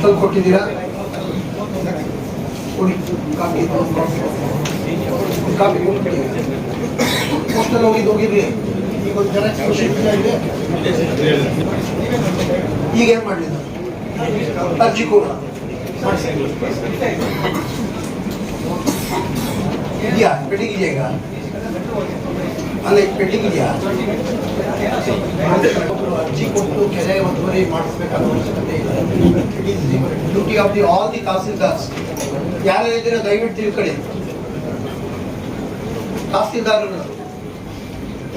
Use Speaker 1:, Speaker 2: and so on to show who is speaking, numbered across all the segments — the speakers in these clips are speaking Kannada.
Speaker 1: ಪೋಸ್ಟಲ್ ಕೊಟ್ಟಿದ್ದೀರಾ? ಕಾಪಿ ಪೋಸ್ಟಲ್ ಹೋಗಿದ್ರಿ. ಈಗ ಒಂದು ಜೆರಾಕ್ಸ್ ಇದೆ. ಈಗ ಏನು ಮಾಡಲಿಲ್ಲ? ಅರ್ಜಿ ಕೂಡ ಇದೆಯಾ? ಪೆಂಡಿಂಗ್ ಇದೆಯಾ? ಈಗ ಅಲ್ಲ, ಈಗ ಪೆಂಡಿಂಗ್ ಇದೆಯಾ? ಅರ್ಜಿ ಕೊಟ್ಟು ಕೆರೆ ಒತ್ತುವರಿ ಮಾಡಿಸ್ಬೇಕಾದ ಅವಶ್ಯಕತೆ ಇಲ್ಲ. Duty of the all the tahsildars. ಯಾರು ಇದ್ದೀರಾ ದಯವಿಟ್ಟು ತಿಳ್ಕೊಳ್ಳಿ. ತಹಸೀಲ್ದಾರರು,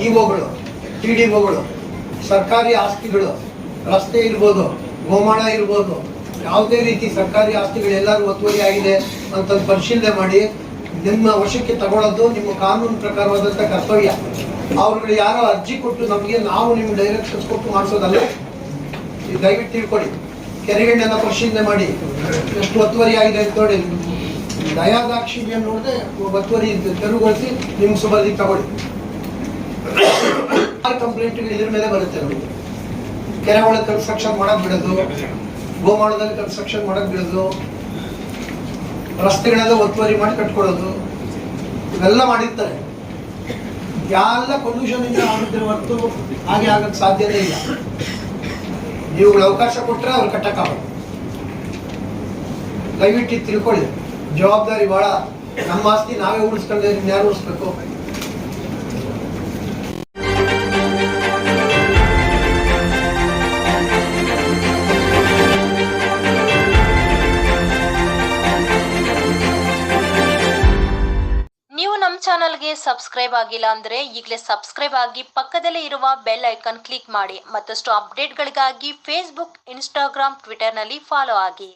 Speaker 1: ಇಒಗಳು, ಟಿಡಿಒಗಳು, ಸರ್ಕಾರಿ ಆಸ್ತಿಗಳು, ರಸ್ತೆ ಇರ್ಬೋದು, ಗೋಮಾಳ ಇರ್ಬೋದು, ಯಾವುದೇ ರೀತಿ ಸರ್ಕಾರಿ ಆಸ್ತಿಗಳು ಎಲ್ಲರೂ ಒತ್ತುವರಿ ಆಗಿದೆ ಅಂತ ಪರಿಶೀಲನೆ ಮಾಡಿ ನಿಮ್ಮ ವಶಕ್ಕೆ ತಗೊಳ್ಳೋದು ನಿಮ್ಮ ಕಾನೂನು ಪ್ರಕಾರವಾದಂಥ ಕರ್ತವ್ಯ. ಅವ್ರುಗಳು ಯಾರೋ ಅರ್ಜಿ ಕೊಟ್ಟು ನಮಗೆ ನಾವು ನಿಮ್ಗೆ ಡೈರೆಕ್ಷನ್ಸ್ ಕೊಟ್ಟು ಮಾಡಿಸೋದಲ್ಲ. ದಯವಿಟ್ಟು ತಿಳ್ಕೊಳ್ಳಿ. ಕೆರೆಗಳನ್ನೆಲ್ಲ ಪರಿಶೀಲನೆ ಮಾಡಿ ಎಷ್ಟು ಒತ್ತುವರಿ ಆಗಿದೆ ಅಂತ ನೋಡಿ. ದಯಾದಾಕ್ಷಿಣ್ಯ ನೋಡಿದ್ರೆ ಒತ್ತುವರಿ ತೆರವುಗೊಳಿಸಿ ನಿಮ್ಗೆ ಸುಬರ್ದಿಗೆ ತಗೊಳ್ಳಿ. ಕಂಪ್ಲೇಂಟ್ಗಳು ಇದ್ರ ಮೇಲೆ ಬರುತ್ತೆ ನೋಡಿ. ಕೆರೆ ಒಳಗೆ ಕನ್ಸ್ಟ್ರಕ್ಷನ್ ಮಾಡಕ್ ಬಿಡೋದು, ಗೋಮಾಳದಲ್ಲಿ ಕನ್ಸ್ಟ್ರಕ್ಷನ್ ಮಾಡಕ್ ಬಿಡೋದು, ರಸ್ತೆಗಳೆಲ್ಲ ಒತ್ತುವರಿ ಮಾಡಿ ಕಟ್ಕೊಡೋದು, ಇವೆಲ್ಲ ಮಾಡಿರ್ತಾರೆ. ಎಲ್ಲ ಪೊಲ್ಯೂಷನ್ ಇಂದ ಆಗಿದ್ರೆ ಹೊರತು ಹಾಗೆ ಆಗಕ್ಕೆ ಸಾಧ್ಯನೇ ಇಲ್ಲ. ನೀವುಗಳು ಅವಕಾಶ ಕೊಟ್ಟರೆ ಅವ್ರು ಕಟ್ಟಕ್ಕಾಗಲ್ಲ. ದಯವಿಟ್ಟು ತಿಳ್ಕೊಳ್ಳಿ. ಜವಾಬ್ದಾರಿ ಬಹಳ. ನಮ್ಮ ಆಸ್ತಿ ನಾವೇ ಉಳಿಸ್ಕೊಂಡ್ರೆ ಇನ್ಯಾರು ಉಳಿಸ್ಬೇಕು?
Speaker 2: ನಮ್ಮ ಚಾನಲ್ಗೆ ಸಬ್ಸ್ಕ್ರೈಬ್ ಆಗಿಲ್ಲ ಅಂದ್ರೆ ಈಗಲೇ ಸಬ್ಸ್ಕ್ರೈಬ್ ಆಗಿ ಪಕ್ಕದಲ್ಲೇ ಇರುವ ಬೆಲ್ ಐಕಾನ್ ಕ್ಲಿಕ್ ಮಾಡಿ. ಮತ್ತಷ್ಟು ಅಪ್ಡೇಟ್ಗಳಿಗಾಗಿ ಫೇಸ್ಬುಕ್, ಇನ್ಸ್ಟಾಗ್ರಾಮ್, ಟ್ವಿಟರ್ನಲ್ಲಿ ಫಾಲೋ ಆಗಿ.